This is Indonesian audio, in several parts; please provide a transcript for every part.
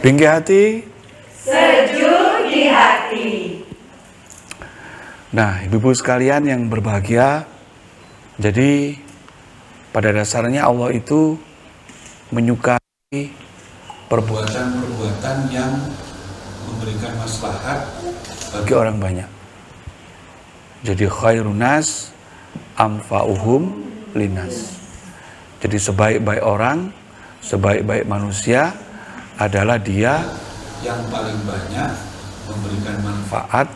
Bengke hati, sejuk di hati. Nah, ibu-ibu sekalian yang berbahagia, jadi pada dasarnya Allah itu menyukai perbuatan-perbuatan yang memberikan maslahat bagi orang banyak. Jadi khairun nas anfa'uhum linnas. Jadi sebaik-baik orang, sebaik-baik manusia adalah dia yang paling banyak memberikan manfaat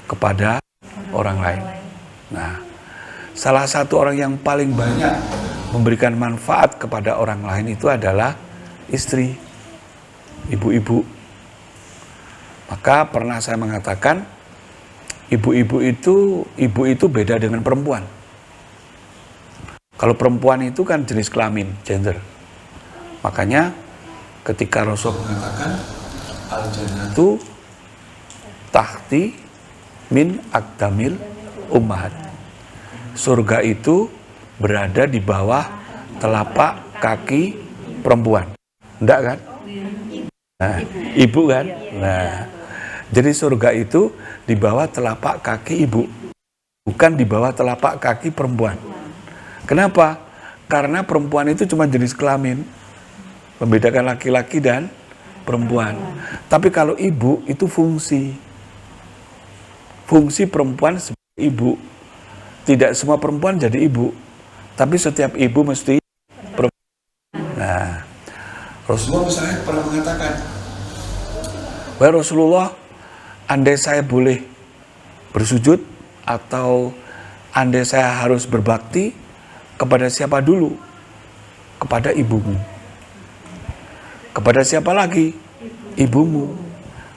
kepada orang lain. Nah, salah satu orang yang paling banyak memberikan manfaat kepada orang lain itu adalah istri, ibu-ibu. Maka pernah saya mengatakan, ibu itu beda dengan perempuan. Kalau perempuan itu kan jenis kelamin, gender. Makanya ketika Rasul mengatakan al-jannatu tahti min aqdamil ummahat. Surga itu berada di bawah telapak kaki perempuan. Enggak kan? Nah, ibu kan? Nah, jadi surga itu di bawah telapak kaki ibu, bukan di bawah telapak kaki perempuan. Kenapa? Karena perempuan itu cuma jenis kelamin, membedakan laki-laki dan perempuan. Tapi kalau ibu itu fungsi perempuan sebagai ibu. Tidak semua perempuan jadi ibu, tapi setiap ibu mesti perempuan. Nah, Rasulullah misalnya pernah mengatakan, wahai Rasulullah, andai saya boleh bersujud atau andai saya harus berbakti, kepada siapa dulu? Kepada ibumu. Kepada siapa lagi? Ibumu.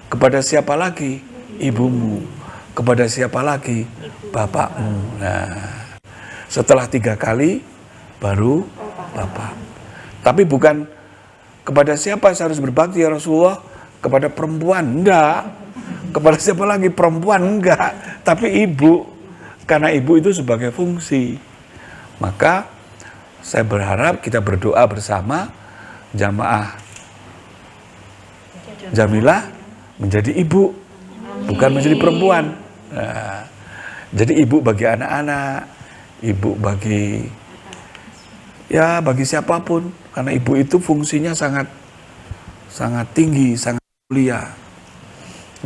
Kepada siapa lagi? Ibumu. Kepada siapa lagi? Bapakmu. Nah, setelah 3 kali baru bapak. Tapi bukan kepada siapa saya harus berbakti ya Rasulullah? Kepada perempuan, enggak. Kepada siapa lagi? Perempuan, enggak. Tapi ibu, karena ibu itu sebagai fungsi. Maka saya berharap kita berdoa bersama jamaah Jamilah menjadi ibu, bukan menjadi perempuan. Nah, jadi ibu bagi anak-anak, ibu bagi siapapun, karena ibu itu fungsinya sangat tinggi, sangat mulia.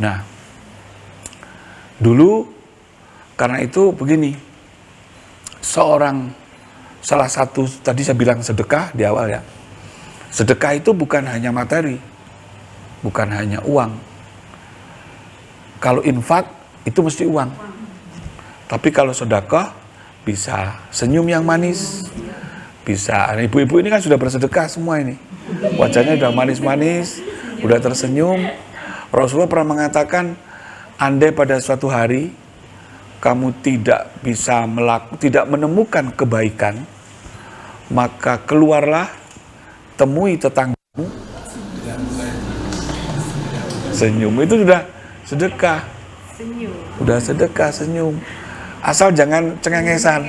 Nah, dulu karena itu begini, salah satu tadi saya bilang sedekah di awal ya. Sedekah itu bukan hanya materi, bukan hanya uang. Kalau infak itu mesti uang. Tapi kalau sedekah bisa senyum yang manis, bisa. Ibu-ibu ini kan sudah bersedekah semua ini. Wajahnya udah manis-manis, udah tersenyum. Rasulullah pernah mengatakan, andai pada suatu hari kamu tidak menemukan kebaikan, maka keluarlah, temui tetanggamu, senyum. Itu sudah sedekah. Udah sedekah, senyum. Asal jangan cengengesan.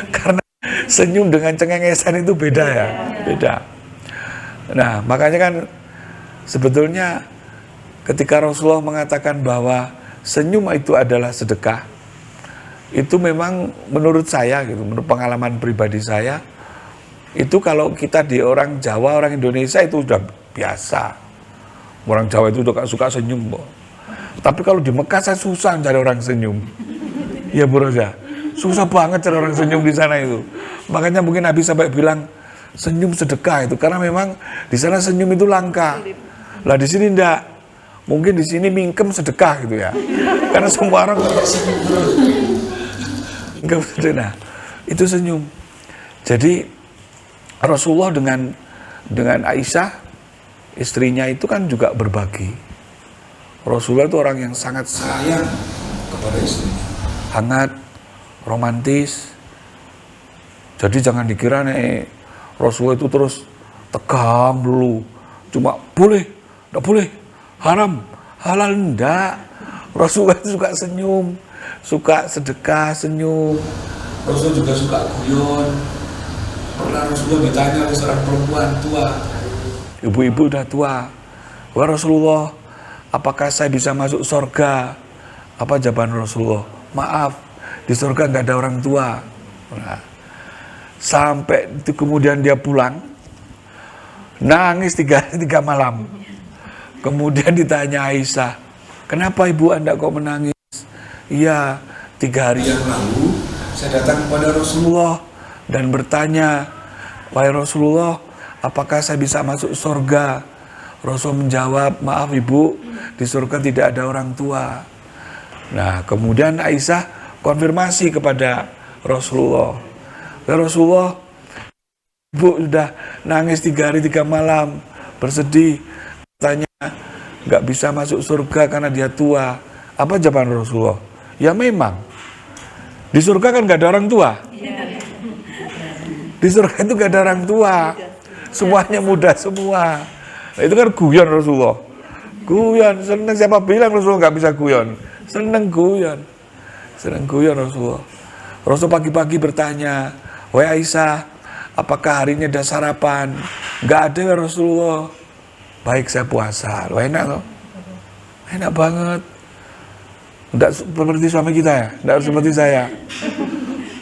Karena senyum dengan cengengesan itu beda ya, beda. Nah, makanya kan sebetulnya ketika Rasulullah mengatakan bahwa senyum itu adalah sedekah, itu memang menurut saya gitu, menurut pengalaman pribadi saya, itu kalau kita di orang Jawa, orang Indonesia itu udah biasa. Orang Jawa itu udah suka senyum, Bo. Tapi kalau di Mekah saya susah cari orang senyum. Ya bro ya, susah banget cari orang senyum di sana itu. Makanya mungkin Nabi sampai bilang senyum sedekah itu, karena memang di sana senyum itu langka. Lah di sini enggak. Mungkin di sini mingkem sedekah gitu ya. Karena semua orang mingkem sedekah. Nah, itu senyum. Jadi Rasulullah dengan Aisyah istrinya itu kan juga berbagi. Rasulullah itu orang yang sangat sayang kepada istrinya, hangat, romantis. Jadi jangan dikira nih Rasulullah itu terus tegang dulu, cuma boleh, enggak boleh, haram, halal, enggak. Rasulullah itu suka senyum, suka sedekah, senyum. Rasulullah juga suka guyon. Pernah Rasulullah ditanya oleh seorang perempuan tua, ibu-ibu udah tua. Wah Rasulullah, apakah saya bisa masuk surga? Apa jawaban Rasulullah? Maaf, di surga nggak ada orang tua. Nah, sampai itu kemudian dia pulang, nangis 3 malam. Kemudian ditanya Aisyah, kenapa ibu anda kok menangis? Iya, 3 hari yang lalu saya datang kepada Rasulullah dan bertanya, wahai Rasulullah, apakah saya bisa masuk surga? Rasul menjawab, maaf ibu, di surga tidak ada orang tua. Nah, kemudian Aisyah konfirmasi kepada Rasulullah. Ya Rasulullah, ibu sudah nangis 3 hari 3 malam, bersedih, tanya nggak bisa masuk surga karena dia tua. Apa jawaban Rasulullah? Ya memang, di surga kan nggak ada orang tua. Di surga itu nggak ada orang tua, semuanya muda semua. Nah, itu kan guyon Rasulullah. Guyon, seneng, siapa bilang Rasulullah nggak bisa guyon? Seneng guyon Rasulullah. Rasul pagi-pagi bertanya, wahai Aisyah, apakah hari ini ada sarapan? Nggak ada ya Rasulullah. Baik, saya puasa. Wah, enak loh. Enak banget. Nggak seperti suami kita ya? Nggak seperti saya.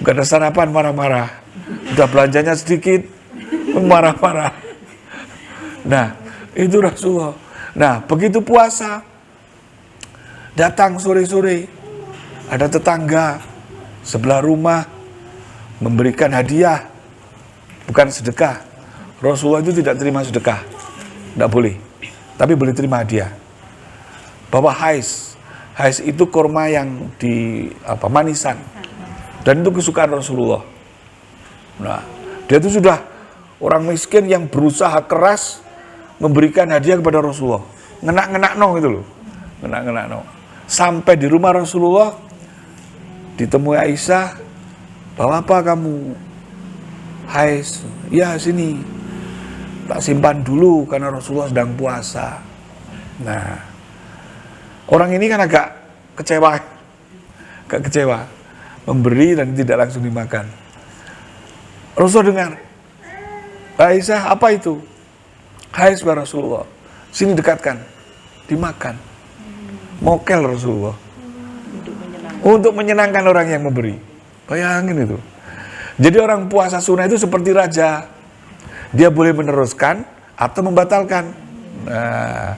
Nggak ada sarapan, marah-marah. Udah belanjanya sedikit, marah-marah. Nah, itu Rasulullah. Nah, begitu puasa, datang sore-sore, ada tetangga sebelah rumah memberikan hadiah, bukan sedekah. Rasulullah itu tidak terima sedekah, tidak boleh, tapi boleh terima hadiah. Bawa hais itu kurma yang manisan, dan itu kesukaan Rasulullah. Nah, dia itu sudah orang miskin yang berusaha keras memberikan hadiah kepada Rasulullah. Ngenak-ngenak gitu loh. Ngenak-ngenak. Sampai di rumah Rasulullah ditemui Aisyah, bawa apa kamu? Hais, ya sini. Tak simpan dulu karena Rasulullah sedang puasa. Nah, orang ini kan agak kecewa. Memberi dan tidak langsung dimakan. Rasul dengar, Aisyah, apa itu? Hais ya Rasulullah, sini dekatkan, dimakan. Mokel Rasulullah. Untuk menyenangkan orang yang memberi. Bayangin itu. Jadi orang puasa sunnah itu seperti raja. Dia boleh meneruskan atau membatalkan. Nah,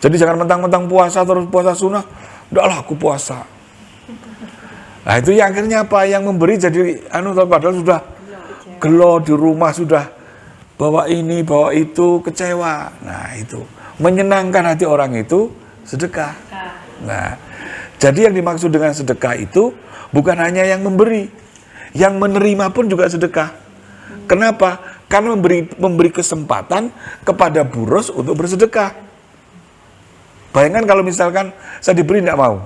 jadi jangan mentang-mentang puasa terus puasa sunnah. Udahlah aku puasa. Nah itu yang akhirnya apa? Yang memberi jadi padahal sudah gelo di rumah, sudah bawa ini, bawa itu, kecewa. Nah itu, menyenangkan hati orang itu sedekah. Nah, jadi yang dimaksud dengan sedekah itu bukan hanya yang memberi, yang menerima pun juga sedekah. Kenapa? Karena memberi kesempatan kepada buros untuk bersedekah. Bayangkan kalau misalkan saya diberi tidak mau.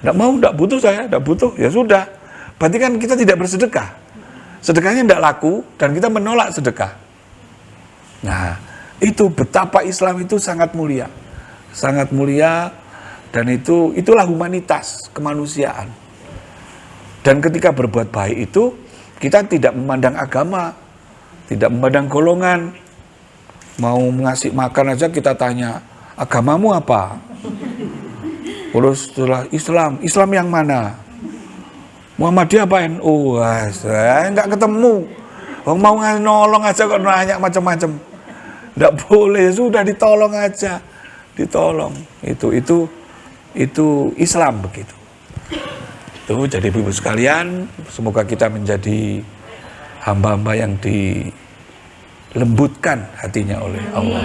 Tidak butuh saya, tidak butuh, ya sudah. Berarti kan kita tidak bersedekah. Sedekahnya tidak laku dan kita menolak sedekah. Nah, itu betapa Islam itu sangat mulia. Sangat mulia, dan itulah humanitas, kemanusiaan. Dan ketika berbuat baik itu, kita tidak memandang agama, tidak memandang golongan. Mau ngasih makan aja kita tanya, agamamu apa? Terus setelah Islam yang mana? Muhammadiyah apa NU? Enggak ketemu. Mau nolong aja kok nanya macam-macam. Enggak boleh, sudah ditolong aja. Ditolong. Itu Islam begitu. Itu jadi ibu sekalian, semoga kita menjadi hamba-hamba yang dilembutkan hatinya oleh Allah.